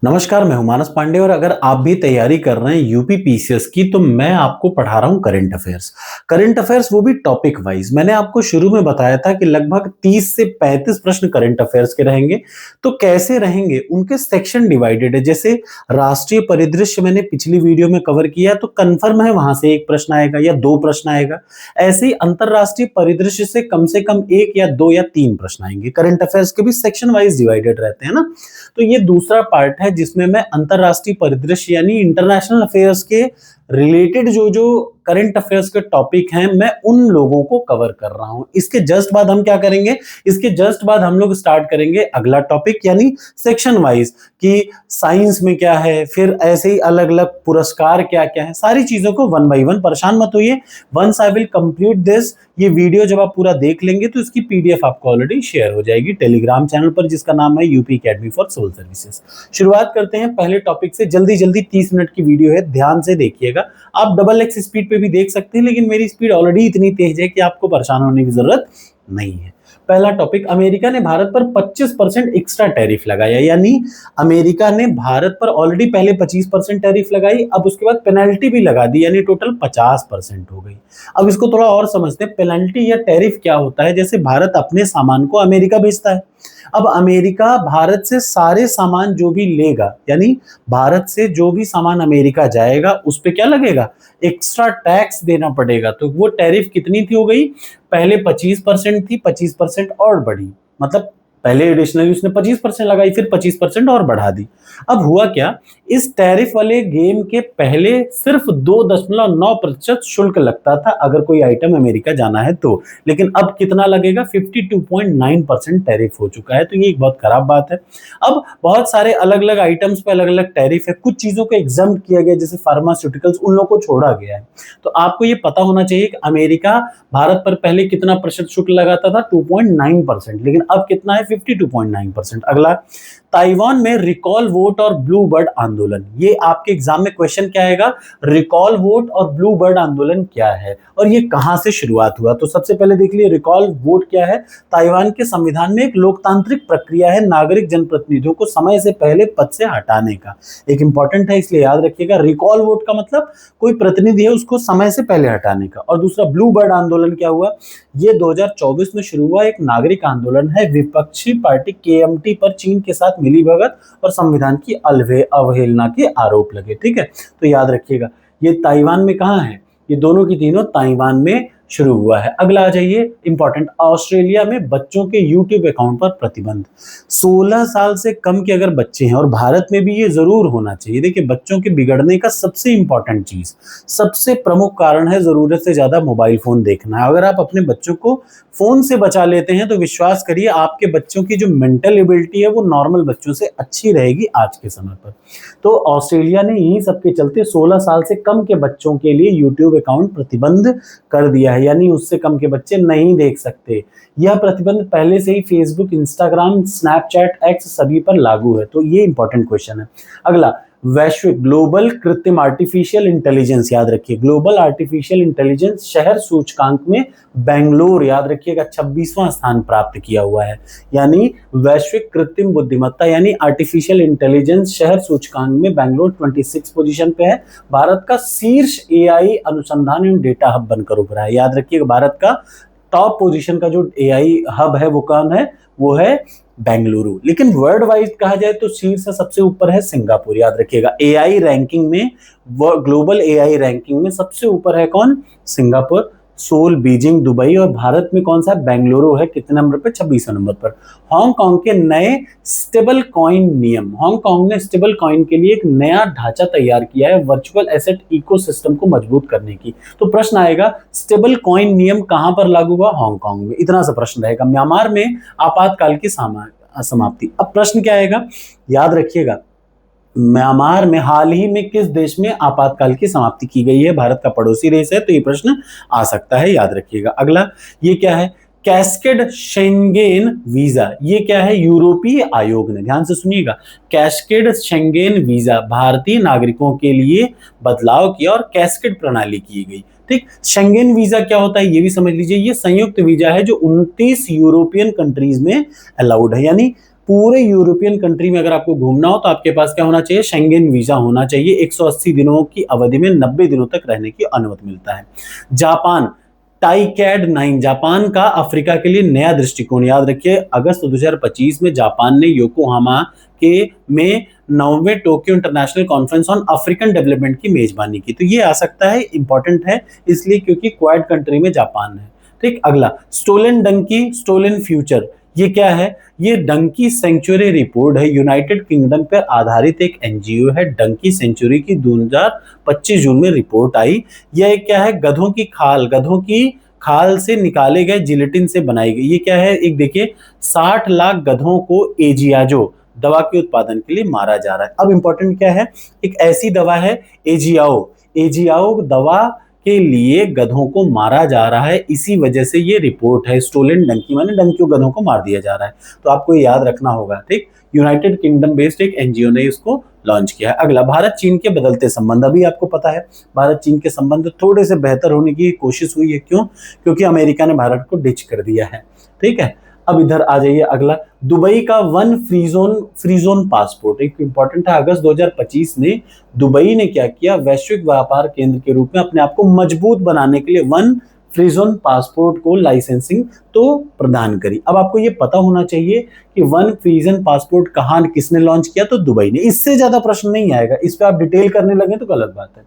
नमस्कार, मैं हूं मानस पांडे और अगर आप भी तैयारी कर रहे हैं यूपी पीसीएस की तो मैं आपको पढ़ा रहा हूं करंट अफेयर्स। करंट अफेयर्स वो भी टॉपिक वाइज। मैंने आपको शुरू में बताया था कि लगभग 30 से 35 प्रश्न करंट अफेयर्स के रहेंगे। तो कैसे रहेंगे, उनके सेक्शन डिवाइडेड है। जैसे राष्ट्रीय परिदृश्य मैंने पिछली वीडियो में कवर किया, तो कंफर्म है वहां से एक प्रश्न आएगा या दो प्रश्न आएगा। ऐसे ही अंतरराष्ट्रीय परिदृश्य से कम एक या दो या तीन प्रश्न आएंगे। करंट अफेयर्स के भी सेक्शन वाइज डिवाइडेड रहते हैं ना। तो ये दूसरा पार्ट है जिसमें मैं अंतरराष्ट्रीय परिदृश्य यानी इंटरनेशनल अफेयर्स के रिलेटेड जो जो करंट अफेयर्स के टॉपिक हैं, मैं उन लोगों को कवर कर रहा हूं। इसके जस्ट बाद हम क्या करेंगे, इसके जस्ट बाद हम लोग स्टार्ट करेंगे अगला टॉपिक यानी सेक्शन वाइज कि साइंस में क्या है, फिर ऐसे ही अलग अलग पुरस्कार क्या क्या है, सारी चीजों को वन बाय वन। परेशान मत होइए, once I will complete this, ये वीडियो जब आप पूरा देख लेंगे तो इसकी पीडीएफ आपको ऑलरेडी शेयर हो जाएगी टेलीग्राम चैनल पर, जिसका नाम है UP academy for civil services. शुरुआत करते हैं पहले टॉपिक से। जल्दी जल्दी 30 मिनट की वीडियो है, ध्यान से देखिएगा। आप डबल एक्स स्पीड पे भी देख सकते हैं, लेकिन मेरी स्पीड ऑलरेडी इतनी तेज है कि आपको परेशान होने की जरूरत नहीं है। पहला टॉपिक, अमेरिका ने भारत पर 25% एक्स्ट्रा टैरिफ लगाया। यानी अमेरिका ने भारत पर ऑलरेडी पहले 25% टैरिफ लगाई, अब उसके बाद पेनल्टी भी लगा दी, यानी टोटल 50% हो गई। अब इसको थोड़ा और समझते हैं, पेनल्टी या टैरिफ क्या होता है। जैसे भारत अपने सामान को अमेरिका बेचता है, अब अमेरिका भारत से सारे सामान जो भी लेगा, यानी भारत से जो भी सामान अमेरिका जाएगा उस पे क्या लगेगा, एक्स्ट्रा टैक्स देना पड़ेगा। तो वो टैरिफ कितनी थी, हो गई पहले 25% थी, 25% और बढ़ी। मतलब पहले एडिशनली उसने 25% लगाई, फिर 25% और बढ़ा दी। अब हुआ क्या, इस टैरिफ वाले गेम के पहले सिर्फ 2.9% शुल्क लगता था अगर कोई आइटम अमेरिका जाना है तो, लेकिन अब कितना लगेगा, 52.9% टैरिफ हो चुका है। तो ये एक बहुत खराब बात है। अब बहुत सारे अलग अलग आइटम्स पे अलग अलग टैरिफ है, कुछ चीजों को एग्जम्प्ट किया गया, जैसे फार्मास्यूटिकल्स, उन लोगों को छोड़ा गया है। तो आपको ये पता होना चाहिए कि अमेरिका भारत पर पहले कितना प्रतिशत शुल्क लगाता था, 2.9%, लेकिन अब कितना है, 52.9%। अगला, ताइवान में रिकॉल वोट और ब्लू बर्ड आंदोलन। ये आपके एग्जाम में क्वेश्चन क्या आएगा, रिकॉल वोट और ब्लू बर्ड आंदोलन क्या है और ये कहां से शुरुआत हुआ। तो सबसे पहले देख लिए, रिकॉल वोट क्या है। ताइवान के संविधान में एक लोकतांत्रिक प्रक्रिया है नागरिक जनप्रतिनिधियों को समय से पहले पद से हटाने का। एक इंपॉर्टेंट है, इसलिए याद रखिएगा। रिकॉल वोट का मतलब कोई प्रतिनिधि है उसको समय से पहले हटाने का। और दूसरा, ब्लू बर्ड आंदोलन क्या हुआ, ये 2024 में शुरू हुआ एक नागरिक आंदोलन है। विपक्षी पार्टी केएमटी पर चीन के साथ मिलीभगत और संविधान की अवहेलना के आरोप लगे। ठीक है, तो याद रखिएगा ये ताइवान में कहां है, ये दोनों की तीनों ताइवान में शुरू हुआ है। अगला आ जाइए, इंपॉर्टेंट, ऑस्ट्रेलिया में बच्चों के यूट्यूब अकाउंट पर प्रतिबंध। 16 साल से कम के अगर बच्चे हैं, और भारत में भी ये जरूर होना चाहिए। देखिए, बच्चों के बिगड़ने का सबसे इंपॉर्टेंट चीज, सबसे प्रमुख कारण है जरूरत से ज्यादा मोबाइल फोन देखना। अगर आप अपने बच्चों को फोन से बचा लेते हैं तो विश्वास करिए आपके बच्चों की जो मेंटल एबिलिटी है वो नॉर्मल बच्चों से अच्छी रहेगी आज के समय पर। तो ऑस्ट्रेलिया ने यही सबके चलते 16 साल से कम के बच्चों के लिए यूट्यूब अकाउंट प्रतिबंध कर दिया है, यानी उससे कम के बच्चे नहीं देख सकते। यह प्रतिबंध पहले से ही फेसबुक, इंस्टाग्राम, स्नैपचैट, एक्स सभी पर लागू है। तो ये इंपॉर्टेंट क्वेश्चन है। अगला, वैश्विक ग्लोबल कृत्रिम आर्टिफिशियल इंटेलिजेंस, याद रखिए ग्लोबल आर्टिफिशियल इंटेलिजेंस शहर सूचकांक में बेंगलोर, याद रखिएगा, 26वां स्थान प्राप्त किया हुआ है। यानी वैश्विक कृत्रिम बुद्धिमत्ता यानी आर्टिफिशियल इंटेलिजेंस शहर सूचकांक में बेंगलोर 26 पोजीशन पे है। भारत का शीर्ष एआई अनुसंधान एवं डेटा हब बनकर उभरा है। याद रखिएगा, भारत का टॉप पोजीशन का जो एआई हब है वो कौन है, वो है बेंगलुरु। लेकिन वर्ल्ड वाइज कहा जाए तो शीर्ष सबसे ऊपर है सिंगापुर। याद रखिएगा, एआई रैंकिंग में, ग्लोबल एआई रैंकिंग में सबसे ऊपर है कौन, सिंगापुर, सोल, बीजिंग, दुबई। और भारत में कौन सा, बेंगलुरु है। कितने नंबर पर, 26वें नंबर पर। हांगकांग के नए स्टेबल कॉइन नियम, हांगकांग ने स्टेबल कॉइन के लिए एक नया ढांचा तैयार किया है वर्चुअल एसेट इकोसिस्टम को मजबूत करने की। तो प्रश्न आएगा, स्टेबल कॉइन नियम कहां पर लागू हुआ, हांगकांग में। इतना सा प्रश्न रहेगा। म्यांमार में आपातकाल की समाप्ति। अब प्रश्न क्या आएगा, याद रखिएगा, म्यांमार में हाल ही में किस देश में आपातकाल की समाप्ति की गई है। भारत का पड़ोसी देश है, तो ये प्रश्न आ सकता है, याद रखिएगा। अगला, ये क्या है, कैस्केड शेंगेन वीजा। ये क्या है, यूरोपीय आयोग ने, ध्यान से सुनिएगा, कैस्केड शेंगेन वीजा भारतीय नागरिकों के लिए बदलाव किया और कैस्केड प्रणाली की गई। ठीक, शेंगेन वीजा क्या होता है ये भी समझ लीजिए। ये संयुक्त वीजा है जो 29 यूरोपियन कंट्रीज में अलाउड है। यानी पूरे यूरोपियन कंट्री में अगर आपको घूमना हो तो आपके पास क्या होना चाहिए, शेंगेन वीजा होना चाहिए। 180 दिनों की अवधि में 90 दिनों तक रहने की अनुमति मिलता है। जापान, टाइकैड 9, जापान का अफ्रीका के लिए नया दृष्टिकोण। याद रखिए अगस्त 2025 में जापान ने योकोहामा के में 9वें Tokyo International Conference on African Development की मेजबानी की। तो ये आ सकता है, इंपॉर्टेंट है इसलिए क्योंकि क्वाड कंट्री में जापान है। ठीक, अगला स्टोलन डंकी स्टोलन फ्यूचर, ये क्या है, ये डंकी सेंचुरी रिपोर्ट है, यूनाइटेड किंगडम पर आधारित एक एनजीओ है। डंकी सेंचुरी की 2025 जून में रिपोर्ट आई। यह क्या है, गधों की खाल से निकाले गए जिलेटिन से बनाई गई। ये क्या है, एक देखिए 60 लाख गधों को एजियाजो दवा के उत्पादन के लिए मारा जा रहा है। अब इंपॉर्टेंट क्या है, एक ऐसी दवा है एजियाओ, एजियाओ दवा के लिए गधों को मारा जा रहा है, इसी वजह से ये रिपोर्ट है। स्टोलन डंकी माने डंकियों गधों को मार दिया जा रहा है, तो आपको ये याद रखना होगा। ठीक, यूनाइटेड किंगडम बेस्ड एक एनजीओ ने इसको लॉन्च किया है। अगला भारत चीन के बदलते संबंध, अभी आपको पता है भारत चीन के संबंध थोड़े से बेहतर होने की कोशिश हुई है। क्यों, क्योंकि अमेरिका ने भारत को डिच कर दिया है। ठीक है, अब इधर आ जाइए अगला, दुबई का वन फ्री जोन पासपोर्ट एक इंपॉर्टेंट है। अगस्त 2025 में दुबई ने क्या किया, वैश्विक व्यापार केंद्र के रूप में अपने आप को मजबूत बनाने के लिए वन फ्री जोन पासपोर्ट को लाइसेंसिंग तो प्रदान करी। अब आपको ये पता होना चाहिए कि वन फ्री जोन पासपोर्ट कहां किसने लॉन्च किया, तो दुबई ने। इससे ज्यादा प्रश्न नहीं आएगा, इस पे आप डिटेल करने लगे तो गलत बात है।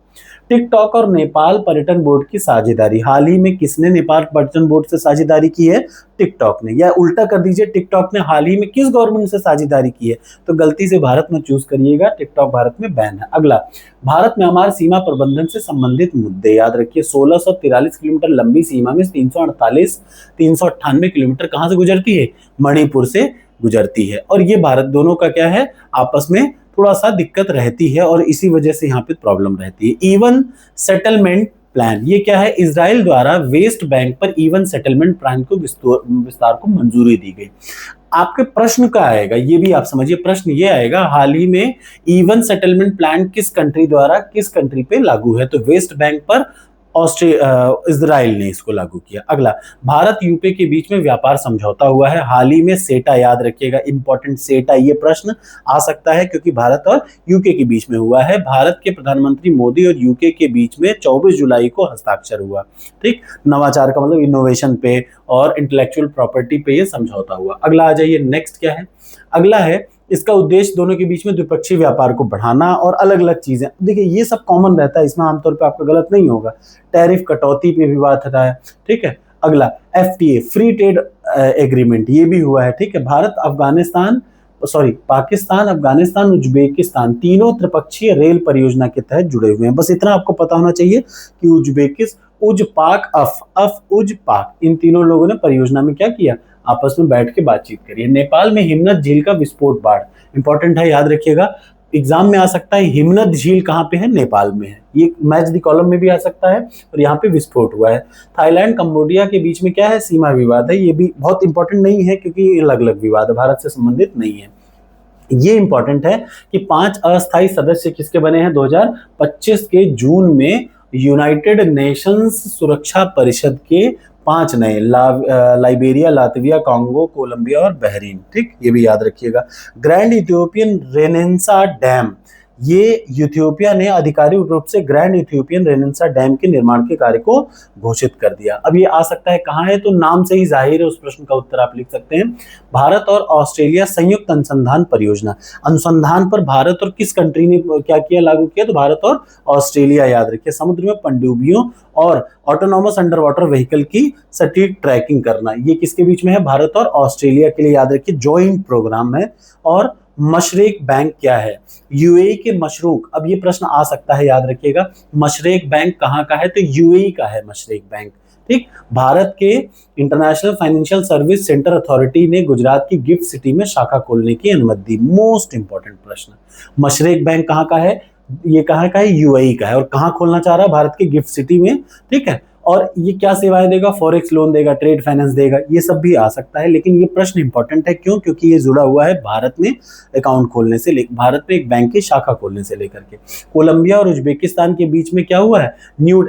टिकटॉक और नेपाल पर्यटन बोर्ड की साझेदारी, हाल ही में किसने नेपाल पर्यटन बोर्ड से साझेदारी की है, टिकटॉक ने। या उल्टा कर दीजिए, टिकटॉक ने हाल ही में किस गवर्नमेंट से साझेदारी की है, तो गलती से भारत में चूज करिएगा, टिकटॉक भारत में बैन है। अगला, भारत म्यांमार सीमा प्रबंधन से संबंधित मुद्दे, याद रखिए 1643 किलोमीटर लंबी सीमा में 398 किलोमीटर कहां से गुजरती है, मणिपुर से गुजरती है। और ये भारत दोनों का क्या है, आपस में थोड़ा सा दिक्कत रहती है और इसी वजह से यहाँ पे प्रॉब्लम रहती है। इवन सेटलमेंट प्लान, ये क्या है, इजराइल द्वारा वेस्ट बैंक पर इवन सेटलमेंट प्लान को विस्तार को मंजूरी दी गई। आपके प्रश्न का आएगा, ये भी आप समझिए, प्रश्न ये आएगा हाल ही में इवन सेटलमेंट प्लान किस कंट्री द्वारा किस कंट्री पे लागू है, तो वेस्ट बैंक पर इजराइल ने इसको लागू किया। अगला, भारत यूके के बीच में व्यापार समझौता हुआ है हाल ही में, सेटा, याद रखिएगा इंपॉर्टेंट, सेटा, ये प्रश्न आ सकता है क्योंकि भारत और यूके के बीच में हुआ है। भारत के प्रधानमंत्री मोदी और यूके के बीच में 24 जुलाई को हस्ताक्षर हुआ। ठीक, नवाचार का मतलब इनोवेशन पे और इंटेलेक्चुअल प्रॉपर्टी पे ये समझौता हुआ। अगला आ जाइए, नेक्स्ट क्या है, अगला है इसका उद्देश्य दोनों के बीच में द्विपक्षीय व्यापार को बढ़ाना और अलग अलग चीजें। देखिए ये सब कॉमन रहता है, इसमें आमतौर पे आपका गलत नहीं होगा। टैरिफ कटौती पे भी बात होता है। ठीक है, अगला एफटीए फ्री ट्रेड एग्रीमेंट, ये भी हुआ है। ठीक है, भारत पाकिस्तान, अफगानिस्तान, उज्बेकिस्तान तीनों त्रिपक्षीय रेल परियोजना के तहत जुड़े हुए हैं। बस इतना आपको पता होना चाहिए कि उज पाक इन तीनों लोगों ने परियोजना में क्या किया, आपस में बैठ के बातचीत करिए। नेपाल में हिमनद झील का विस्फोट, बाढ़ इंपॉर्टेंट है, याद रखिएगा, एग्जाम में आ सकता है। हिमनद झील कहाँ पे है, नेपाल में है, ये मैच द कॉलम में भी आ सकता है और यहाँ पे विस्फोट हुआ है। थाईलैंड कंबोडिया के बीच में क्या है, सीमा विवाद है, ये भी बहुत इंपॉर्टेंट नहीं है क्योंकि अलग अलग विवाद है, भारत से संबंधित नहीं है। ये इंपॉर्टेंट है कि 5 अस्थायी सदस्य किसके बने हैं, 2025 के जून में यूनाइटेड नेशंस सुरक्षा परिषद के 5 नए, लाइबेरिया, लातविया, कांगो, कोलंबिया और बहरीन। ठीक, ये भी याद रखिएगा। ग्रैंड इथियोपियन रेनेसा डैम, ये इथियोपिया ने आधिकारिक रूप से ग्रैंड इथियोपियन रेनेसा डैम के निर्माण के कार्य को घोषित कर दिया। अब ये आ सकता है कहाँ है, तो नाम से ही जाहिर है, उस प्रश्न का उत्तर आप लिख सकते हैं। भारत और ऑस्ट्रेलिया संयुक्त अनुसंधान परियोजना, अनुसंधान पर भारत और किस कंट्री ने क्या किया, लागू किया, तो भारत और ऑस्ट्रेलिया। याद रखिए, समुद्र में पनडुब्बियों और ऑटोनॉमस अंडर वाटर व्हीकल की सटीक ट्रैकिंग करना, ये किसके बीच में है, भारत और ऑस्ट्रेलिया के लिए। याद रखिए ज्वाइंट प्रोग्राम है। और मशरेक बैंक क्या है, यूएई के मशरूक, अब ये प्रश्न आ सकता है, याद रखिएगा मशरेक बैंक कहाँ का है, तो यूएई का है मशरेक बैंक। ठीक, भारत के international financial service centre authority ने गुजरात की गिफ्ट सिटी में शाखा खोलने की अनुमति दी। मोस्ट इंपॉर्टेंट प्रश्न, मशरेक बैंक कहाँ का है, ये कहाँ का है, यूएई का है, और कहाँ खोलना चाह रहा है, भारत के गिफ्ट सिटी में। ठीक है, और ये क्या सेवाएं देगा, फॉरेक्स लोन देगा, ट्रेड फाइनेंस देगा, ये सब भी आ सकता है। लेकिन ये प्रश्न इंपॉर्टेंट है, क्यों, क्योंकि ये जुड़ा हुआ है भारत में अकाउंट खोलने से, भारत में एक बैंक की शाखा खोलने से लेकर के। कोलंबिया और उज्बेकिस्तान के बीच में क्या हुआ है, न्यू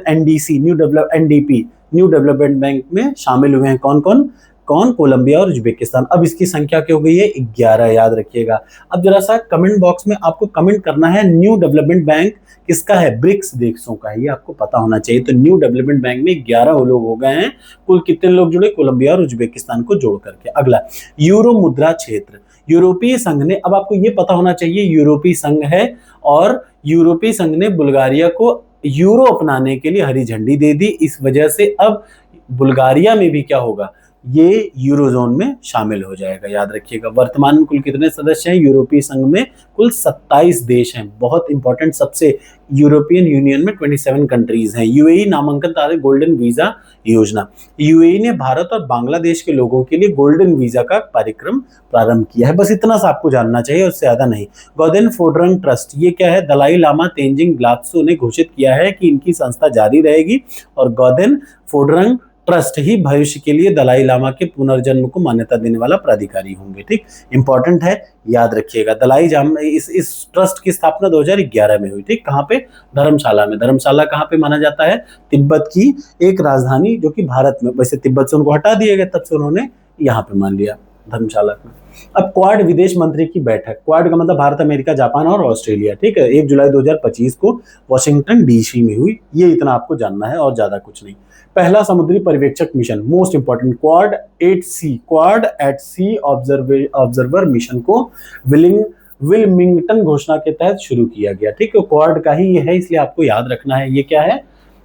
डेवलपमेंट बैंक में शामिल हुए हैं कौन कौन, कौन? कोलंबिया और उज्बेकिस्तान। अब इसकी संख्या क्या हो गई है? 11, याद रखिएगा। अब जरा सा कमेंट बॉक्स में आपको कमेंट करना है, न्यू डेवलपमेंट बैंक किसका है? ब्रिक्स देशों का है, ये आपको पता होना चाहिए। तो न्यू डेवलपमेंट बैंक में 11 लोग हो गए हैं। कुल कितने लोग जुड़े? कोलंबिया और उज्बेकिस्तान को जोड़ करके। अगला, यूरो मुद्रा क्षेत्र। यूरोपीय संघ ने, अब आपको ये पता होना चाहिए यूरोपीय संघ है, और यूरोपीय संघ ने बुल्गारिया को यूरो अपनाने के लिए हरी झंडी दे दी। इस वजह से अब बुल्गारिया में भी क्या होगा? ये यूरोजोन में शामिल हो जाएगा, याद रखिएगा। वर्तमान में कुल कितने सदस्य हैं यूरोपीय संघ में? कुल 27 देश हैं। बहुत इंपॉर्टेंट, सबसे यूरोपियन यूनियन में 27 कंट्रीज हैं। यूएई नामांकन तारीख गोल्डन वीजा योजना। यूएई ने भारत और बांग्लादेश के लोगों के लिए गोल्डन वीजा का कार्यक्रम प्रारंभ किया है। बस इतना सा आपको जानना चाहिए, उससे ज्यादा नहीं। गौदेन फोड्रंग ट्रस्ट, ये क्या है? दलाई लामा तेंजिंग ग्लात्सो ने घोषित किया है कि इनकी संस्था जारी रहेगी, और गौदेन फोड्रंग ट्रस्ट ही भविष्य के लिए दलाई लामा के पुनर्जन्म को मान्यता देने वाला प्राधिकारी होंगे। ठीक, इंपॉर्टेंट है, याद रखिएगा। दलाई लामा, इस ट्रस्ट की स्थापना 2011 में हुई। ठीक, कहाँ पे? धर्मशाला में। धर्मशाला कहाँ पे माना जाता है? तिब्बत की एक राजधानी, जो कि भारत में, वैसे तिब्बत से उनको हटा दिया गया, तब से उन्होंने यहाँ पे मान लिया, धर्मशाला में। अब क्वाड विदेश मंत्री की बैठक। क्वाड का मतलब भारत, अमेरिका, जापान और ऑस्ट्रेलिया। ठीक है, 1 जुलाई 2025 को वाशिंगटन डीसी में हुई। ये इतना आपको जानना है और ज्यादा कुछ नहीं। पहला समुद्री पर्यवेक्षक मिशन, most important, Quad at sea observer mission को विल्मिंगटन घोषणा के तहत शुरू किया गया। ठीक है, क्वाड का ही ये है, इसलिए आपको याद रखना है। ये क्या है?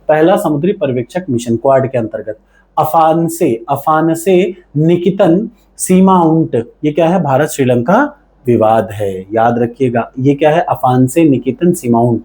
पहला समुद्री पर्यवेक्षक मिशन, क्वाड के अंतर्गत। अफानसे निकितन सीमाउंट, ये क्या है? भारत श्रीलंका विवाद है, याद रखिएगा। ये क्या है? अफानसे निकितन सीमाउंट,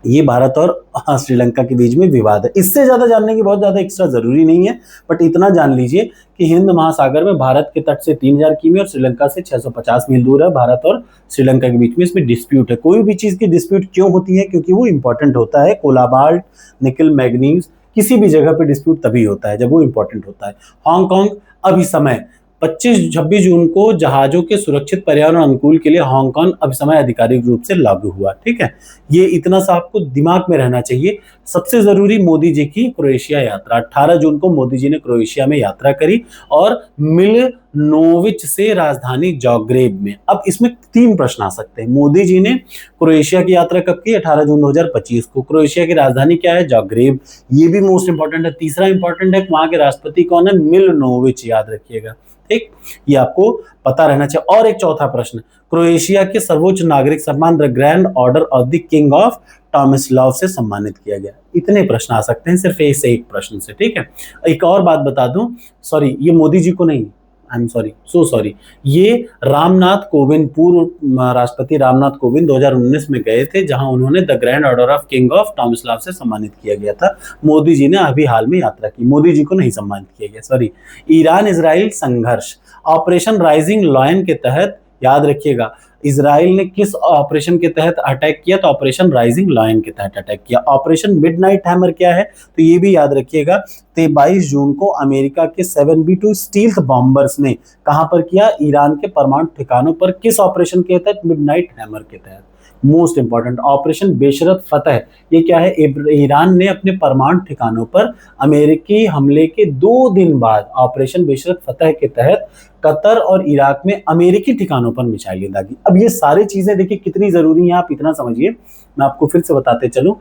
ये भारत और श्रीलंका के बीच में विवाद है। इससे ज्यादा जानने की बहुत ज्यादा एक्स्ट्रा जरूरी नहीं है, बट इतना जान लीजिए कि हिंद महासागर में भारत के तट से 3000 किमी और श्रीलंका से 650 मील दूर है। भारत और श्रीलंका के बीच में इसमें डिस्प्यूट है। कोई भी चीज की डिस्प्यूट क्यों होती है? क्योंकि वो इंपॉर्टेंट होता है। कोलाबाल्ट, निकल, मैग्नीज, किसी भी जगह पे डिस्प्यूट तभी होता है जब वो इंपॉर्टेंट होता है। हांगकांग, अभी समय 25-26 जून को जहाजों के सुरक्षित पर्यावरण अनुकूल के लिए हांगकांग अब समय आधिकारिक रूप से लागू हुआ। ठीक है, ये इतना सा आपको दिमाग में रहना चाहिए। सबसे जरूरी, मोदी जी की क्रोएशिया यात्रा। 18 जून को मोदी जी ने क्रोएशिया में यात्रा करी, और मिलनोविच से राजधानी जाग्रेब में। अब इसमें 3 प्रश्न आ सकते हैं। मोदी जी ने क्रोएशिया की यात्रा कब की? 18 जून 2025 को। क्रोएशिया की राजधानी क्या है? जाग्रेब, ये भी मोस्ट इंपॉर्टेंट है। तीसरा इंपॉर्टेंट है, वहां के राष्ट्रपति कौन है? मिलनोविच, याद रखिएगा। ठीक, ये आपको पता रहना चाहिए। और एक चौथा प्रश्न, क्रोएशिया के सर्वोच्च नागरिक सम्मान the grand order of the king of Tomislav से सम्मानित किया गया। इतने प्रश्न आ सकते हैं सिर्फ ऐसे एक प्रश्न से। ठीक है, एक और बात बता दूं, सॉरी, ये मोदी जी को नहीं, I am sorry, so sorry, ये रामनाथ कोविंद, पूर्व राष्ट्रपति रामनाथ कोविंद 2019 में गए थे, जहां उन्होंने the grand order of king of Tomislav से सम्मानित किया गया था। मोदी जी ने अभी हाल में यात्रा की, मोदी जी को नहीं सम्मानित किया गया, सॉरी। ईरान इजराइल संघर्ष, ऑपरेशन राइजिंग लायन के तहत, याद रखिएगा, इजराइल ने किस ऑपरेशन के तहत अटैक किया? तो ऑपरेशन राइजिंग लायन के तहत अटैक किया। ऑपरेशन मिडनाइट हैमर क्या है? तो ये भी याद रखिएगा। 22 जून को अमेरिका के 7B2 स्टील्थ बॉम्बर्स ने कहां पर किया? ईरान के परमाणु ठिकानों पर। किस ऑपरेशन के तहत? मिडनाइट हैमर के तहत। मोस्ट इंपॉर्टेंट, ऑपरेशन बेशरत फतह, ये क्या है? ईरान ने अपने परमाणु ठिकानों पर अमेरिकी हमले के 2 दिन बाद ऑपरेशन बेशरत फतह के तहत कतर और इराक में अमेरिकी ठिकानों पर मिसाइलें दागी। अब ये सारी चीजें देखिए कितनी जरूरी हैं, आप इतना समझिए। मैं आपको फिर से बताते चलूं,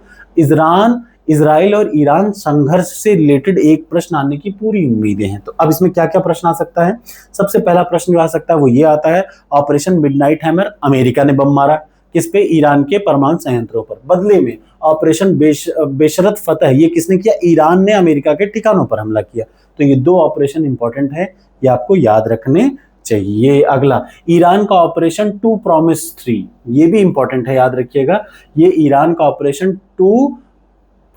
इजराइल और ईरान संघर्ष से रिलेटेड एक प्रश्न आने की पूरी उम्मीदें हैं। तो अब इसमें क्या क्या प्रश्न आ सकता है? सबसे पहला प्रश्न जो आ सकता है वो ये आता है, ऑपरेशन मिडनाइट हैमर, अमेरिका ने बम मारा किस पे? ईरान के परमाणु संयंत्रों पर। बदले में ऑपरेशन बेशरत फतह, ये किसने किया? ईरान ने अमेरिका के ठिकानों पर हमला किया। तो ये 2 ऑपरेशन इंपॉर्टेंट है, ये आपको याद रखने चाहिए। अगला, ईरान का ऑपरेशन 2 प्रॉमिस 3, ये भी इंपॉर्टेंट है, याद रखिएगा। ये ईरान का ऑपरेशन 2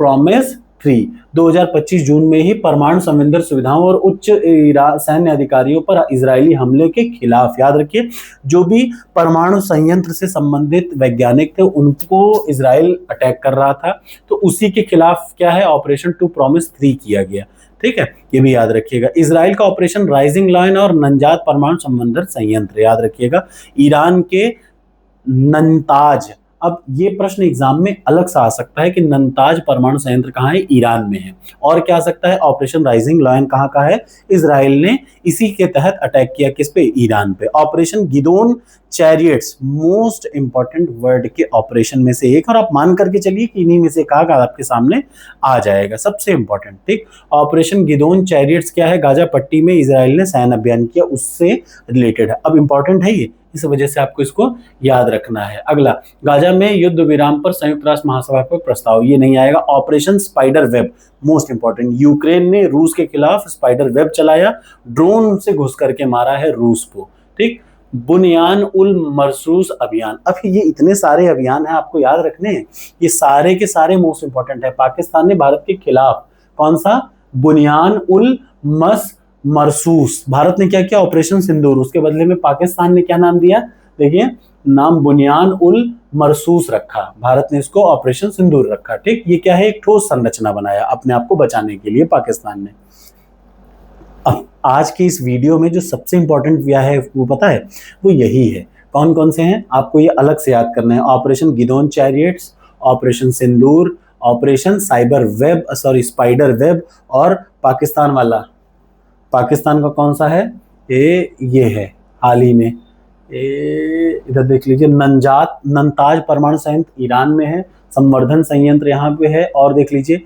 प्रॉमिस 3 2025 जून में ही परमाणु संवेदन सुविधाओं और उच्च सैन्य अधिकारियों पर इजरायली हमले के खिलाफ, याद रखिए, जो भी परमाणु संयंत्र से संबंधित वैज्ञानिक थे उनको इजराइल अटैक कर रहा था, तो उसी के खिलाफ क्या है? ऑपरेशन 2 प्रॉमिस 3 किया गया। ठीक है, ये भी याद रखिएगा। इजराइल का ऑपरेशन राइजिंग लायन और नंजाद परमाणु संबंधन संयंत्र, याद रखिएगा। ईरान के नंताज अब ये प्रश्न एग्जाम में अलग सा आ सकता है कि नंताज परमाणु संयंत्र कहाँ है, ईरान में है। और क्या आ सकता है, ऑपरेशन राइजिंग लायन कहाँ का है, इजराइल ने इसी के तहत अटैक किया किस पे, ईरान पे। Operation Gideon chariots most important word के ऑपरेशन में से एक, और आप मान करके चलिए कि इन्हीं में से कहा आपके सामने आ जाएगा सबसे इंपॉर्टेंट। ठीक, ऑपरेशन गिदोन चैरियट्स क्या है, गाजा पट्टी में इजराइल ने सैन्य अभियान किया, उससे रिलेटेड है। अब इंपॉर्टेंट है ये, इस वजह से आपको इसको याद रखना है। अगला, गाजा में युद्ध विराम पर संयुक्त राष्ट्र महासभा पर प्रस्ताव, ये नहीं आएगा। Operation spider web most important, Ukraine ने रूस के खिलाफ स्पाइडर वेब चलाया, ड्रोन से घुस करके मारा है रूस को। ठीक, बुनियान उल मरसूस अभियान। अब ये इतने सारे अभियान हैं आपको याद रखने हैं, ये सारे के सारे मोस्ट इंपॉर्टेंट है। पाकिस्तान ने भारत के खिलाफ कौन सा, बुनियान उल मरसूस। भारत ने क्या किया, ऑपरेशन सिंदूर, उसके बदले में पाकिस्तान ने क्या नाम दिया, देखिए नाम बुनियान उल मरसूस रखा, भारत ने इसको ऑपरेशन सिंदूर रखा। ठीक, ये क्या है, एक ठोस संरचना बनाया अपने आप को बचाने के लिए पाकिस्तान ने। अब आज के इस वीडियो में जो सबसे इंपॉर्टेंट व्या है वो पता है, वो यही है। कौन कौन से हैं आपको ये अलग से याद करना है, ऑपरेशन गिदोन चैरियट्स, ऑपरेशन सिंदूर, ऑपरेशन स्पाइडर वेब, और पाकिस्तान वाला, पाकिस्तान का कौन सा है, ये है हाल ही में, इधर देख लीजिए, नंताज परमाणु संयंत्र ईरान में है, संवर्धन संयंत्र यहाँ पे है, और देख लीजिए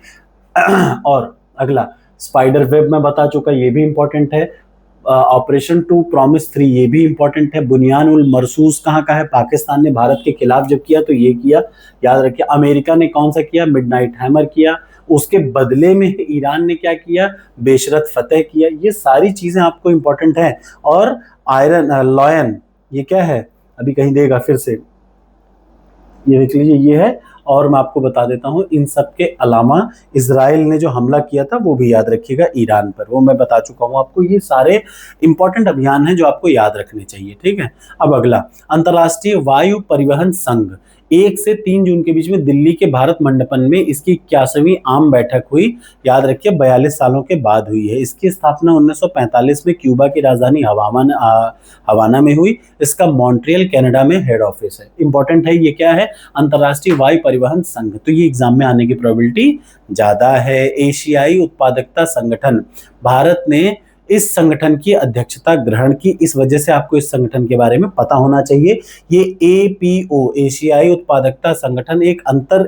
और अगला स्पाइडर वेब में बता चुका, ये भी इंपॉर्टेंट है। ऑपरेशन 2 प्रॉमिस 3 ये भी इंपॉर्टेंट है। बुनियान उल मरसूस कहाँ का है, पाकिस्तान ने भारत के खिलाफ जब किया तो ये किया, याद रखिए। अमेरिका ने कौन सा किया, मिडनाइट हैमर किया, उसके बदले में ईरान ने क्या किया, बेशरत फतेह किया। ये सारी चीजें आपको इंपॉर्टेंट है। और आयरन लॉयन, ये क्या है, अभी कहीं देगा फिर से, ये देख लीजिए ये है। और मैं आपको बता देता हूं, इन सब के अलावा इजराइल ने जो हमला किया था वो भी याद रखिएगा ईरान पर, वो मैं बता चुका हूं आपको। ये सारे इंपॉर्टेंट अभियान हैं जो आपको याद रखने चाहिए। ठीक है, अब अगला, अंतर्राष्ट्रीय वायु परिवहन संघ, 1 से 3 जून के बीच में दिल्ली के भारत मंडपम में इसकी 81वीं आम बैठक हुई, याद रखिए 42 सालों के बाद हुई है। इसकी स्थापना 1945 में क्यूबा की राजधानी हवाना में हुई। इसका मॉन्ट्रियल कनाडा में हेड ऑफिस है। इंपॉर्टेंट है, ये क्या है, अंतर्राष्ट्रीय वायु परिवहन संघ, तो ये एग्जाम में आने की प्रोबेबिलिटी ज्यादा है। एशियाई उत्पादकता संगठन, भारत ने इस संगठन की अध्यक्षता ग्रहण की, इस वजह से आपको इस संगठन के बारे में पता होना चाहिए। ये एपीओ, एशियाई उत्पादकता संगठन, एक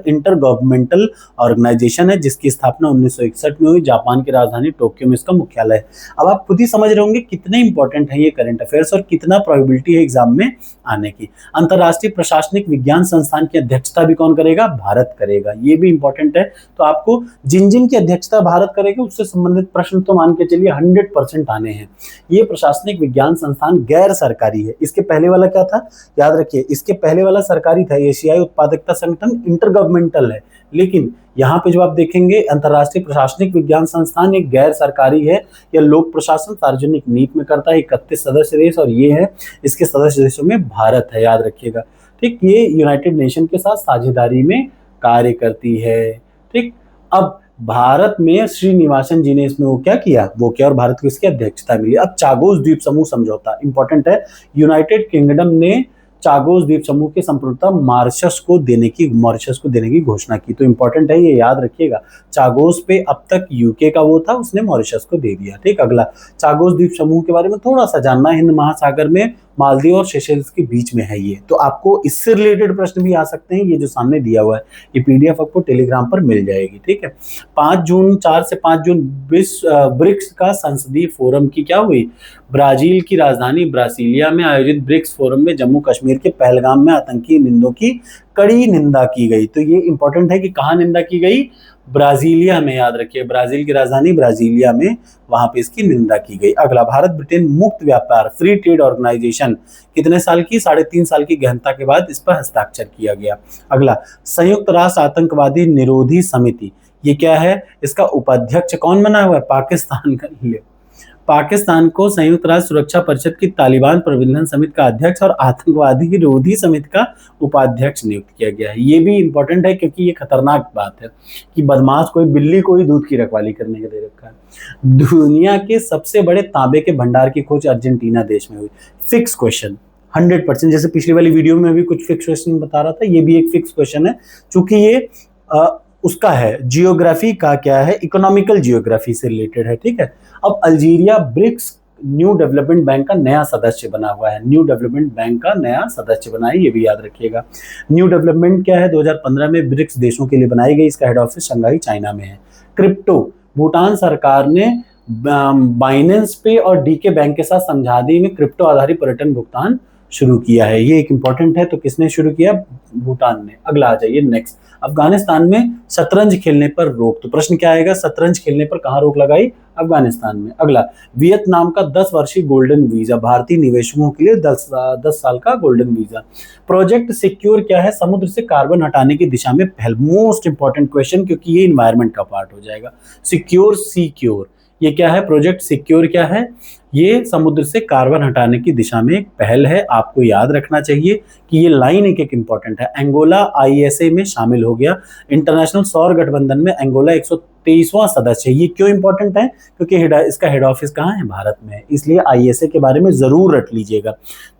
इंटर गवर्नमेंटल ऑर्गेनाइजेशन है जिसकी स्थापना 1961 में हुई, जापान की राजधानी टोक्यो में इसका मुख्यालय है। अब आप खुद ही समझ रहे होंगे कितने इंपॉर्टेंट है ये करंट अफेयर्स और कितना प्रोबेबिलिटी है एग्जाम में आने की। अंतरराष्ट्रीय प्रशासनिक विज्ञान संस्थान की अध्यक्षता भी कौन करेगा, भारत करेगा, ये भी इंपॉर्टेंट है। तो आपको जिन जिन की अध्यक्षता भारत करेगा उससे संबंधित प्रश्न तो मान के चलिए 100% आने हैं। ये प्रशासनिक विज्ञान संस्थान गैर सरकारी है। इसके पहले वाला क्या था, याद रखिए, इसके पहले वाला सरकारी था, एशियाई उत्पादकता संगठन इंटर गवर्नमेंटल है, लेकिन यहाँ पे जो आप देखेंगे अंतरराष्ट्रीय प्रशासनिक विज्ञान संस्थान एक गैर सरकारी है। यह लोक प्रशासन सार्वजनिक नीति में करता है, 31 सदस्य देश, और ये है, इसके सदस्य देशों में भारत है, याद रखिएगा। ठीक, ये यूनाइटेड नेशन के साथ साझेदारी में कार्य करती है। ठीक, अब भारत में श्रीनिवासन जी ने इसमें वो किया, और भारत को इसकी अध्यक्षता मिली। अब चागोस द्वीप समूह समझौता इंपॉर्टेंट है। यूनाइटेड किंगडम ने चागोस द्वीप समूह की संप्रभुता मॉरिशस को देने की घोषणा की, तो इंपॉर्टेंट है, ये याद रखिएगा। चागोस पे अब तक यूके का वो था, उसने मॉरिशस को दे दिया। ठीक, अगला, चागोस द्वीप समूह के बारे में थोड़ा सा जानना, हिंद महासागर में मालदीव और सेशेल्स के बीच में है ये, तो आपको इससे रिलेटेड प्रश्न भी आ सकते हैं। ये जो सामने दिया हुआ है, ये पीडीएफ आपको टेलीग्राम पर मिल जाएगी। ठीक है, 4 से 5 जून ब्रिक्स का संसदीय फोरम की क्या हुई, ब्राजील की राजधानी ब्रासिलिया में आयोजित ब्रिक्स फोरम में जम्मू कश्मीर के पहलगाम में आतंकी निंदों की कड़ी निंदा की गई। तो ये इंपॉर्टेंट है कि कहाँ निंदा की गई, ब्राजीलिया में, याद रखिए, ब्राजील की राजधानी ब्राजीलिया में, वहां पे इसकी निंदा की गई। अगला, भारत ब्रिटेन मुक्त व्यापार फ्री ट्रेड ऑर्गेनाइजेशन, कितने साल की, 3.5 साल की गहनता के बाद इस पर हस्ताक्षर किया गया। अगला, संयुक्त राष्ट्र आतंकवादी निरोधी समिति, ये क्या है, इसका उपाध्यक्ष कौन बना हुआ है, पाकिस्तान का। पाकिस्तान को संयुक्त राष्ट्र सुरक्षा परिषद की तालिबान प्रबंधन समिति का अध्यक्ष और आतंकवादी विरोधी समिति का उपाध्यक्ष नियुक्त किया गया है। ये भी इंपॉर्टेंट है क्योंकि ये खतरनाक बात है कि बदमाश कोई बिल्ली को ही दूध की रखवाली करने के दे रखा है। दुनिया के सबसे बड़े तांबे के भंडार की खोज अर्जेंटीना देश में हुई। Fix question, 100%। जैसे पिछली वाली वीडियो में भी कुछ फिक्स क्वेश्चन बता रहा था, ये भी एक फिक्स क्वेश्चन है, चूंकि ये उसका है जियोग्राफी का, क्या है, इकोनॉमिकल जियोग्राफी से रिलेटेड है, ठीक है। अब Algeria BRICS new development bank का नया सदस्य बना हुआ है, न्यू डेवलपमेंट बैंक का नया सदस्य बना है, ये भी याद रखिएगा। न्यू डेवलपमेंट क्या है, 2015 में ब्रिक्स देशों के लिए बनाई गई, इसका हेड ऑफिस शंघाई चाइना में है। क्रिप्टो, भूटान सरकार ने बाइनेंस पे और डीके बैंक के साथ समझौते में क्रिप्टो आधारित पर्यटन भुगतान शुरू किया है, ये एक इंपॉर्टेंट है। तो किसने शुरू किया, भूटान ने। अगला आ जाइए नेक्स्ट, अफगानिस्तान में शतरंज खेलने पर रोक। तो प्रश्न क्या आएगा, शतरंज खेलने पर कहां रोक लगाई, अफगानिस्तान में। अगला, वियतनाम का 10 वर्षीय गोल्डन वीजा, भारतीय निवेशकों के लिए 10 साल का गोल्डन वीजा। प्रोजेक्ट सिक्योर क्या है, समुद्र से कार्बन हटाने की दिशा में पहल। मोस्ट इंपॉर्टेंट क्वेश्चन, क्योंकि ये इन्वायरमेंट का पार्ट हो जाएगा। सिक्योर, सिक्योर, ये क्या है, प्रोजेक्ट सिक्योर क्या है, ये समुद्र से कार्बन हटाने की दिशा में एक पहल है। आपको याद रखना चाहिए कि ये लाइन एक एक इंपॉर्टेंट है। एंगोला आईएसए में शामिल हो गया, इंटरनेशनल सौर गठबंधन में एंगोला 123वां सदस्य है। ये क्यों इंपॉर्टेंट है, क्योंकि इसका हेड ऑफिस कहाँ है, भारत में है, इसलिए आईएसए के बारे में जरूर रट लीजिएगा।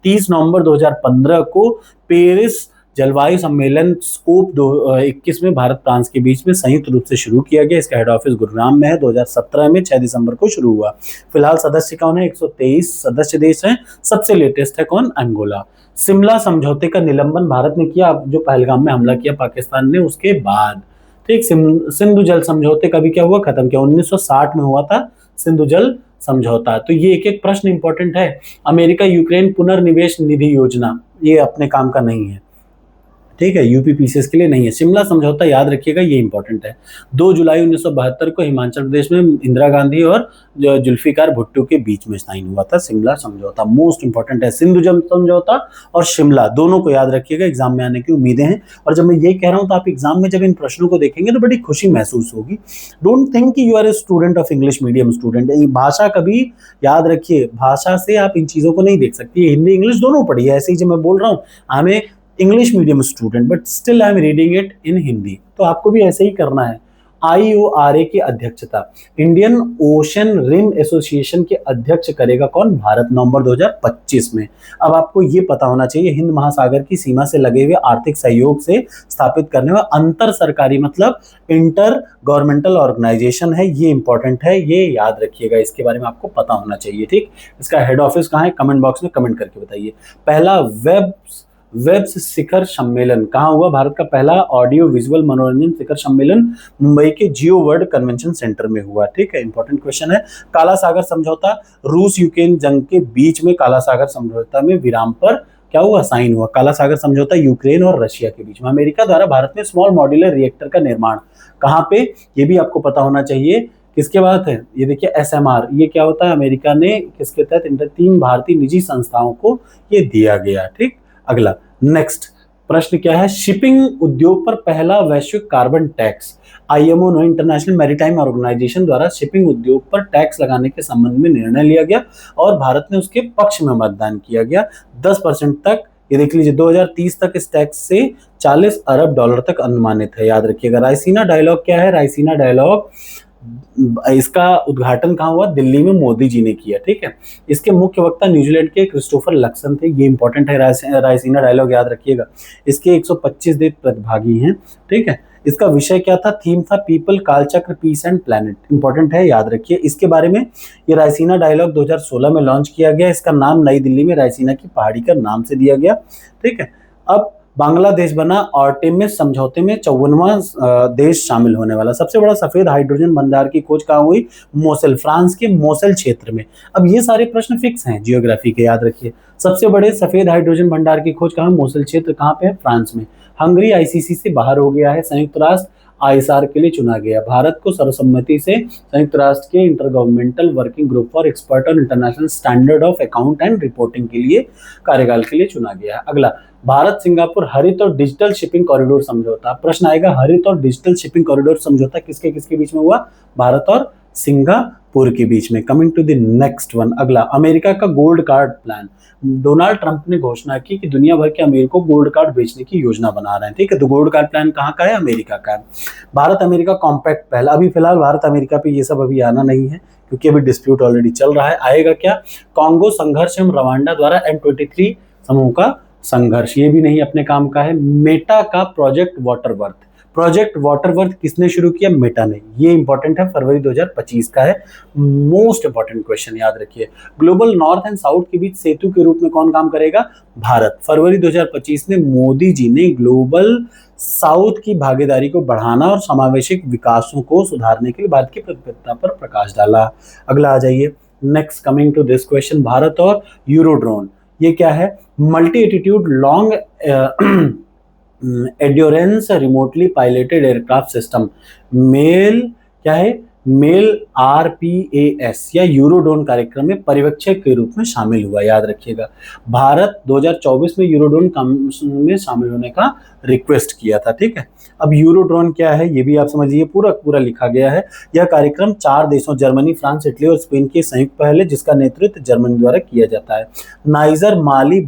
30 नवंबर 2015 को पेरिस जलवायु सम्मेलन स्कोप 21 में भारत फ्रांस के बीच में संयुक्त रूप से शुरू किया गया, इसका हेड ऑफिस गुरुग्राम में है। 2017 में 6 दिसंबर को शुरू हुआ। फिलहाल सदस्य कौन है, 123 सदस्य देश हैं। सबसे लेटेस्ट है कौन, अंगोला। शिमला समझौते का निलंबन भारत ने किया, जो पहलगाम में हमला किया पाकिस्तान ने, उसके बाद, ठीक। सिंधु जल समझौते का भी क्या हुआ, खत्म किया, 1960 में हुआ था सिंधु जल समझौता। तो ये एक एक प्रश्न इंपॉर्टेंट है। अमेरिका यूक्रेन पुनर्निवेश निधि योजना, ये अपने काम का नहीं है, ठीक है, यूपीपीसीएस के लिए नहीं है। शिमला समझौता याद रखिएगा, ये इंपॉर्टेंट है। 2 जुलाई 1972 को हिमाचल प्रदेश में इंदिरा गांधी और जुल्फिकार भुट्टो के बीच में साइन हुआ था शिमला समझौता। मोस्ट इंपॉर्टेंट है, सिंधु जल समझौता और शिमला, दोनों को याद रखिएगा, एग्जाम में आने की उम्मीदें हैं। और जब मैं ये कह रहा हूं तो आप एग्जाम में जब इन प्रश्नों को देखेंगे तो बड़ी खुशी महसूस होगी। डोंट थिंक कि you are a student of English medium student. भाषा कभी याद रखिए, भाषा से आप इन चीजों को नहीं देख सकती। हिंदी इंग्लिश दोनों पढ़ी है, ऐसे ही जब मैं बोल रहा हूँ, हमें English medium student, but still I am reading it in Hindi, तो आपको भी ऐसे ही करना है। IORA की अध्यक्षता इंडियन ओशन रिम एसोसिएशन के अध्यक्ष करेगा कौन, भारत, नवंबर 2025 में। अब आपको ये पता होना चाहिए, हिंद महासागर की सीमा से लगे हुए आर्थिक सहयोग से स्थापित करने वाला अंतर सरकारी, मतलब इंटर गवर्नमेंटल ऑर्गेनाइजेशन है, ये इंपॉर्टेंट है, ये याद रखिएगा, इसके बारे में आपको पता होना चाहिए, ठीक। इसका हेड ऑफिस कहाँ है, कमेंट बॉक्स में कमेंट करके बताइए। पहला वेब्स शिखर सम्मेलन कहाँ हुआ, भारत का पहला ऑडियो विजुअल मनोरंजन शिखर सम्मेलन मुंबई के जियो वर्ल्ड कन्वेंशन सेंटर में हुआ, ठीक है, इंपॉर्टेंट क्वेश्चन है। काला सागर समझौता, रूस यूक्रेन जंग के बीच में काला सागर समझौता में विराम पर क्या हुआ, साइन हुआ। काला सागर समझौता यूक्रेन और रशिया के बीच में। अमेरिका द्वारा भारत में स्मॉल मॉड्यूलर रिएक्टर का निर्माण कहाँ पे, ये भी आपको पता होना चाहिए। किसके बात है, ये देखिए SMR, ये क्या होता है, अमेरिका ने किसके तहत, 3 भारतीय निजी संस्थाओं को ये दिया गया, ठीक। अगला नेक्स्ट प्रश्न क्या है, शिपिंग उद्योग पर पहला वैश्विक carbon tax. IMO international maritime organisation द्वारा शिपिंग उद्योग पर टैक्स लगाने के संबंध में निर्णय लिया गया और भारत ने उसके पक्ष में मतदान किया गया। 10% तक, ये देख लीजिए, 2030 तक इस टैक्स से $40 अरब तक अनुमानित है, याद रखिएगा। रायसीना डायलॉग क्या है, रायसीना डायलॉग, इसका उद्घाटन कहाँ हुआ, दिल्ली में मोदी जी ने किया, ठीक है। इसके मुख्य वक्ता न्यूजीलैंड के क्रिस्टोफर लक्सन थे, ये इंपॉर्टेंट है, रायसीना डायलॉग याद रखिएगा। इसके 125 देश प्रतिभागी हैं, ठीक है। इसका विषय क्या था, थीम था पीपल, कालचक्र, पीस एंड प्लैनेट, इंपॉर्टेंट है, याद रखिए इसके बारे में। ये रायसीना डायलॉग 2016 में लॉन्च किया गया, इसका नाम नई दिल्ली में रायसीना की पहाड़ी का नाम से दिया गया, ठीक है। अब बांग्लादेश बना आर्टेमिस समझौते में 54वां देश शामिल होने वाला। सबसे बड़ा सफेद हाइड्रोजन भंडार की खोज कहाँ हुई, मोसल, फ्रांस के मोसल क्षेत्र में। अब ये सारे प्रश्न फिक्स हैं जियोग्राफी के, याद रखिए। सबसे बड़े सफेद हाइड्रोजन भंडार की खोज कहाँ, मोसल क्षेत्र कहाँ पे है, फ्रांस में। हंगरी ICC से बाहर हो गया है, संयुक्त राष्ट्र ISR के लिए चुना गया। भारत को सर्वसम्मति से संयुक्त राष्ट्र के inter governmental working group for expert on international standard of account and reporting के लिए कार्यकाल के लिए चुना गया है। अगला, भारत सिंगापुर हरित और डिजिटल शिपिंग कॉरिडोर समझौता। प्रश्न आएगा, हरित और डिजिटल शिपिंग कॉरिडोर समझौता किसके किसके बीच में हुआ, भारत और सिंगापुर के बीच में। Coming to the next one, अगला, अमेरिका का gold card plan. Donald Trump ने घोषणा की कि दुनिया भर के अमीर को गोल्ड कार्ड बेचने की योजना बना रहे हैं, ठीक है। तो गोल्ड कार्ड प्लान कहाँ का है, अमेरिका का है। भारत अमेरिका कॉम्पैक्ट पहला, अभी फिलहाल भारत अमेरिका पे ये सब अभी आना नहीं है क्योंकि अभी डिस्प्यूट ऑलरेडी चल रहा है। आएगा क्या, कांगो संघर्ष एवं रवांडा द्वारा M23 समूह का संघर्ष, ये भी नहीं अपने काम का है। मेटा का प्रोजेक्ट वाटरवर्थ, प्रोजेक्ट वाटरवर्थ किसने शुरू किया? मेटा ने। ये इंपॉर्टेंट है, फरवरी 2025 का है, मोस्ट इंपॉर्टेंट क्वेश्चन, याद रखिए। ग्लोबल नॉर्थ एंड साउथ के बीच सेतु के रूप में कौन काम करेगा? भारत। फरवरी 2025 में मोदी जी ने ग्लोबल साउथ की भागीदारी को बढ़ाना और समावेशिक विकासों को सुधारने के लिए भारत की प्रतिबद्धता पर प्रकाश डाला। अगला आ जाइए, next coming to this question, Bharat और यूरोड्रोन, ये क्या है? Multi attitude long endurance remotely piloted aircraft system, male क्या है? मेल RPAS या यूरोड्रोन कार्यक्रम में पर्यवेक्षक के रूप में शामिल हुआ, याद रखिएगा। भारत 2024 में यूरोड्रोन में शामिल होने का रिक्वेस्ट किया था, ठीक है। अब यूरोड्रोन क्या है ये भी आप समझिए, पूरा पूरा लिखा गया है। यह कार्यक्रम 4 देशों जर्मनी, फ्रांस, इटली और स्पेन की संयुक्त पहल है, जिसका नेतृत्व जर्मनी द्वारा किया जाता है। नाइजर, माली,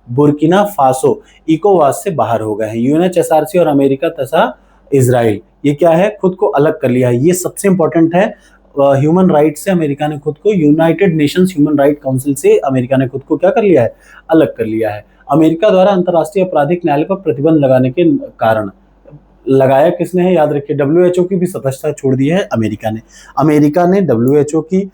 बुर्किना फासो इकोवास से बाहर हो गए हैं। UNHRC और अमेरिका तथा इजराइल, ये क्या है? खुद को अलग कर लिया है। ये सबसे इंपॉर्टेंट है, ह्यूमन राइट से अमेरिका ने खुद को, United Nations human right council से अमेरिका ने खुद को क्या कर लिया है? अलग कर लिया है। अमेरिका द्वारा अंतर्राष्ट्रीय आपराधिक न्यायालय पर प्रतिबंध लगाने के कारण, लगाया किसने है? याद रखिए, WHO की भी सदस्यता छोड़ दी है अमेरिका ने। अमेरिका ने WHO की,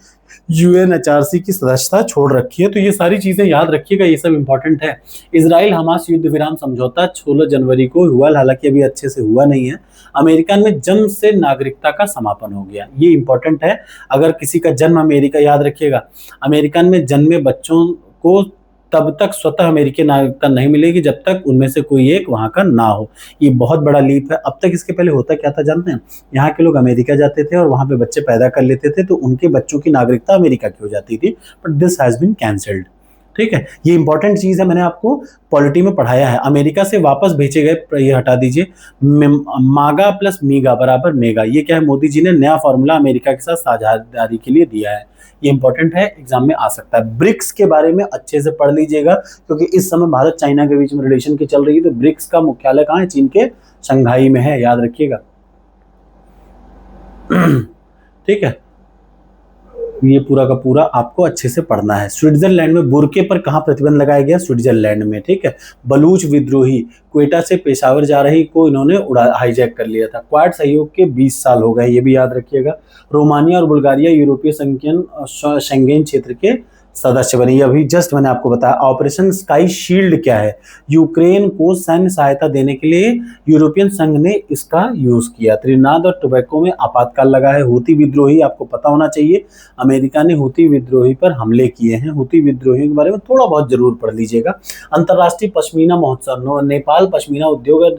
UNHRC की सदस्यता छोड़ रखी है। तो ये सारी चीजें याद रखिएगा, ये सब इंपॉर्टेंट है। इजराइल हमास युद्ध विराम समझौता 16 जनवरी को हुआ, हालांकि अभी अच्छे से हुआ नहीं है। अमेरिका में जन्म से नागरिकता का समापन हो गया, ये इंपॉर्टेंट है। अगर किसी का जन्म अमेरिका, याद रखिएगा, अमेरिकन में जन्मे बच्चों को तब तक स्वतः अमेरिकी नागरिकता नहीं मिलेगी जब तक उनमें से कोई एक वहां का ना हो। ये बहुत बड़ा लीप है। अब तक इसके पहले होता क्या था जानते हैं? यहाँ के लोग अमेरिका जाते थे और वहां पे बच्चे पैदा कर लेते थे, तो उनके बच्चों की नागरिकता अमेरिका की हो जाती थी, but this has been cancelled, ठीक है। ये इंपॉर्टेंट चीज है, मैंने आपको पॉलिटी में पढ़ाया है। अमेरिका से वापस भेजे गए, ये हटा दीजिए, मागा प्लस मीगा बराबर मेगा, ये क्या है? मोदी जी ने नया फॉर्मूला अमेरिका के साथ साझेदारी के लिए दिया है। ये इंपॉर्टेंट है, एग्जाम में आ सकता है। ब्रिक्स के बारे में अच्छे से पढ़ लीजिएगा, क्योंकि इस समय भारत चाइना के बीच में रिलेशन की चल रही है। तो ब्रिक्स का मुख्यालय कहाँ है? चीन के शंघाई में है, याद रखिएगा, ठीक है। ये पूरा का पूरा आपको अच्छे से पढ़ना है। स्विट्जरलैंड में बुरके पर कहाँ प्रतिबंध लगाया गया? स्विट्जरलैंड में, ठीक है। बलूच विद्रोही क्वेटा से पेशावर जा रही को इन्होंने हाईजैक कर लिया था। क्वाड सहयोग के 20 साल हो गए, ये भी याद रखिएगा। रोमानिया और बुल्गारिया यूरोपीय शेंगेन क्षेत्र के सदस्य बने, ये अभी जस्ट मैंने आपको बताया। ऑपरेशन स्काई शील्ड क्या है? यूक्रेन को सैन्य सहायता देने के लिए यूरोपियन संघ ने इसका यूज किया। त्रिनाद और टोबैको में आपातकाल लगा है। हूती विद्रोही आपको पता होना चाहिए, अमेरिका ने हूती विद्रोही पर हमले किए हैं। हूती विद्रोहियों के बारे में थोड़ा बहुत जरूर पढ़ लीजिएगा। अंतर्राष्ट्रीय पश्मीना महोत्सव, नेपाल पश्मीना उद्योग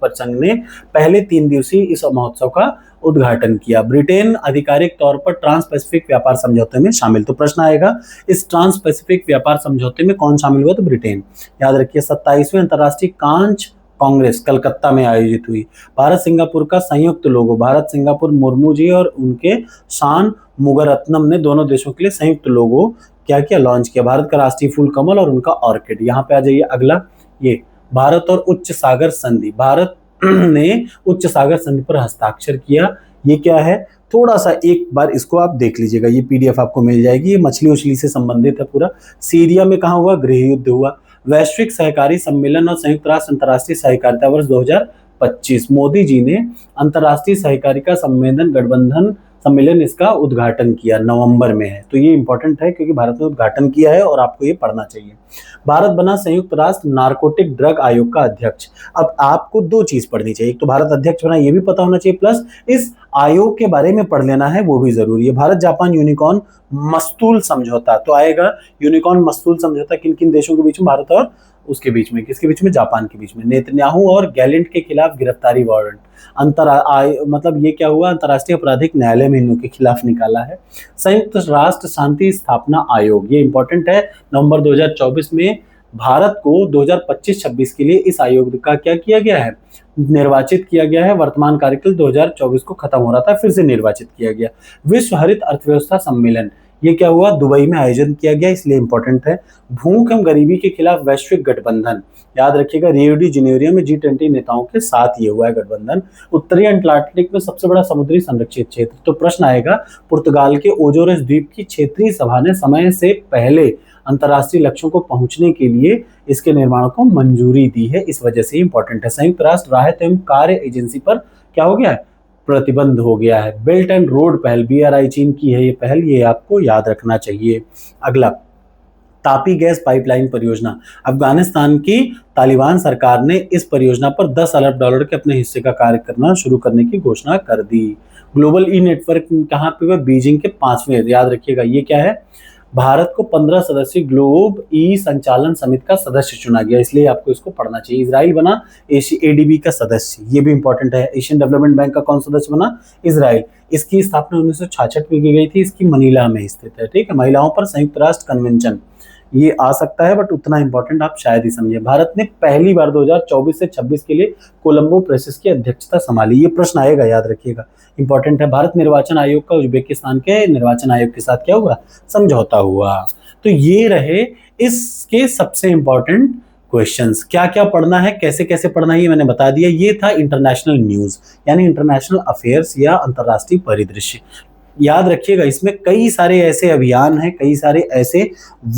संघ ने पहले 3 दिवसीय इस महोत्सव का उद्घाटन किया। ब्रिटेन आधिकारिक तौर पर ट्रांस पैसिफिक व्यापार समझौते में शामिल। तो प्रश्न आएगा, इस ट्रांस पैसिफिक व्यापार समझौते में कौन शामिल हुआ? तो ब्रिटेन। याद रखिए, 27वें अंतर्राष्ट्रीय कांच कांग्रेस कलकत्ता में आयोजित हुई। भारत सिंगापुर का संयुक्त लोगो, भारत सिंगापुर, मुर्मू जी और उनके शान मुगरत्नम ने दोनों देशों के लिए संयुक्त लोगो क्या किया? लॉन्च किया। भारत का राष्ट्रीय फूल कमल और उनका ऑर्किड। यहाँ पे आ जाइए अगला, ये भारत और उच्च सागर संधि, भारत ने उच्च सागर संधि पर हस्ताक्षर किया। ये क्या है? थोड़ा सा एक बार इसको आप देख लीजिएगा, ये PDF आपको मिल जाएगी। ये मछली उछली से संबंधित है पूरा। सीरिया में कहाँ हुआ? गृह युद्ध हुआ। वैश्विक सहकारी सम्मेलन और संयुक्त राष्ट्र अंतर्राष्ट्रीय सहकारिता वर्ष 2025, मोदी जी ने अंतर्राष्ट्रीय सहकारिता गठबंधन सम्मेलन इसका उद्घाटन किया, नवंबर में है। तो ये इंपॉर्टेंट है क्योंकि भारत ने उद्घाटन किया है और आपको ये पढ़ना चाहिए। भारत बना संयुक्त राष्ट्र नारकोटिक ड्रग आयोग का अध्यक्ष। अब आपको 2 चीज पढ़नी चाहिए, एक तो भारत अध्यक्ष बना ये भी पता होना चाहिए, प्लस इस आयोग के बारे में पढ़ लेना है, वो भी जरूरी है। भारत जापान यूनिकॉर्न मस्तूल समझौता, तो आएगा यूनिकॉर्न मस्तूल समझौता किन किन देशों के बीच में? भारत और उसके बीच में, किसके बीच में? जापान के बीच में। नेतन्याहू और गैलेंट के खिलाफ गिरफ्तारी वारंट, मतलब ये क्या हुआ? अंतर्राष्ट्रीय आपराधिक न्यायालय में इनके खिलाफ निकाला है। संयुक्त राष्ट्र शांति स्थापना आयोग, ये इंपॉर्टेंट है। नवंबर 2024 में भारत को 2025-26 के लिए इस आयोग का क्या किया गया है? निर्वाचित किया गया है। वर्तमान कार्यकाल 2024 को खत्म हो रहा था, फिर से निर्वाचित किया गया। विश्व हरित अर्थव्यवस्था सम्मेलन, ये क्या हुआ? दुबई में आयोजन किया गया, इसलिए इंपॉर्टेंट है। भूख एवं गरीबी के खिलाफ वैश्विक गठबंधन, याद रखिएगा, रियो डी जेनेरियो में G20 नेताओं के साथ ये हुआ है गठबंधन। उत्तरी अटलांटिक में सबसे बड़ा समुद्री संरक्षित क्षेत्र, तो प्रश्न आएगा, पुर्तगाल के ओजोरस द्वीप की क्षेत्रीय सभा ने समय से पहले अंतर्राष्ट्रीय लक्ष्यों को पहुंचने के लिए इसके निर्माण को मंजूरी दी है, इस वजह से इंपॉर्टेंट है। संयुक्त राष्ट्र राहत एवं कार्य एजेंसी पर क्या हो गया है, प्रतिबंध हो गया है। बेल्ट एंड रोड पहल, BRI चीन की है ये पहल, ये आपको याद रखना चाहिए। अगला, तापी गैस पाइपलाइन परियोजना, अफगानिस्तान की तालिबान सरकार ने इस परियोजना पर $10 अरब के अपने हिस्से का कार्य करना शुरू करने की घोषणा कर दी। ग्लोबल ई नेटवर्क कहाँ पे हुआ, बीजिंग के 5वें, याद रखिएगा ये क्या है, भारत को 15 सदस्यीय ग्लोब ई संचालन समिति का सदस्य चुना गया, इसलिए आपको इसको पढ़ना चाहिए। इजराइल बना ADB का सदस्य, ये भी इंपॉर्टेंट है। एशियन डेवलपमेंट बैंक का कौन सदस्य बना, इजराइल। इसकी स्थापना 1966 में की गई थी, इसकी मनीला में स्थित है, ठीक है। महिलाओं पर संयुक्त राष्ट्र कन्वेंशन, ये आ सकता है बट उतना इंपॉर्टेंट आप शायद ही समझे। भारत ने पहली बार 2024 से 26 के लिए कोलंबो प्रेसिस की अध्यक्षता संभाली, ये प्रश्न आएगा, याद रखिएगा, इंपॉर्टेंट है। भारत निर्वाचन आयोग का उज्बेकिस्तान के निर्वाचन आयोग के साथ क्या हुआ, समझौता हुआ। तो ये रहे इसके सबसे इंपॉर्टेंट क्वेश्चंस। क्या क्या पढ़ना है, कैसे कैसे पढ़ना है, ये मैंने बता दिया। ये था इंटरनेशनल न्यूज, यानी इंटरनेशनल अफेयर्स या अंतरराष्ट्रीय परिदृश्य। याद रखिएगा इसमें कई सारे ऐसे अभियान हैं, कई सारे ऐसे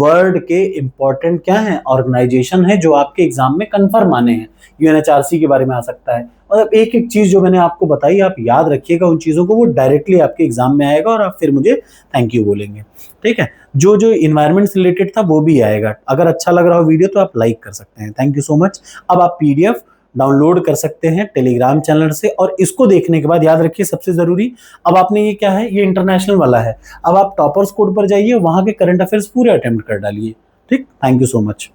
वर्ल्ड के इंपॉर्टेंट क्या हैं, ऑर्गेनाइजेशन है जो आपके एग्जाम में कंफर्म आने हैं। UNHRC के बारे में आ सकता है। मतलब एक एक चीज जो मैंने आपको बताई आप याद रखिएगा उन चीजों को, वो डायरेक्टली आपके एग्जाम में आएगा और आप फिर मुझे थैंक यू बोलेंगे, ठीक है। जो जो इन्वायरमेंट से रिलेटेड था वो भी आएगा। अगर अच्छा लग रहा हो वीडियो तो आप लाइक कर सकते हैं। Thank you so much. अब आप PDF डाउनलोड कर सकते हैं टेलीग्राम चैनल से, और इसको देखने के बाद याद रखिए सबसे जरूरी, अब आपने ये क्या है, ये इंटरनेशनल वाला है। अब आप टॉपर्स कोड पर जाइए, वहां के करंट अफेयर्स पूरे अटेम्प्ट कर डालिए, ठीक। Thank you so much.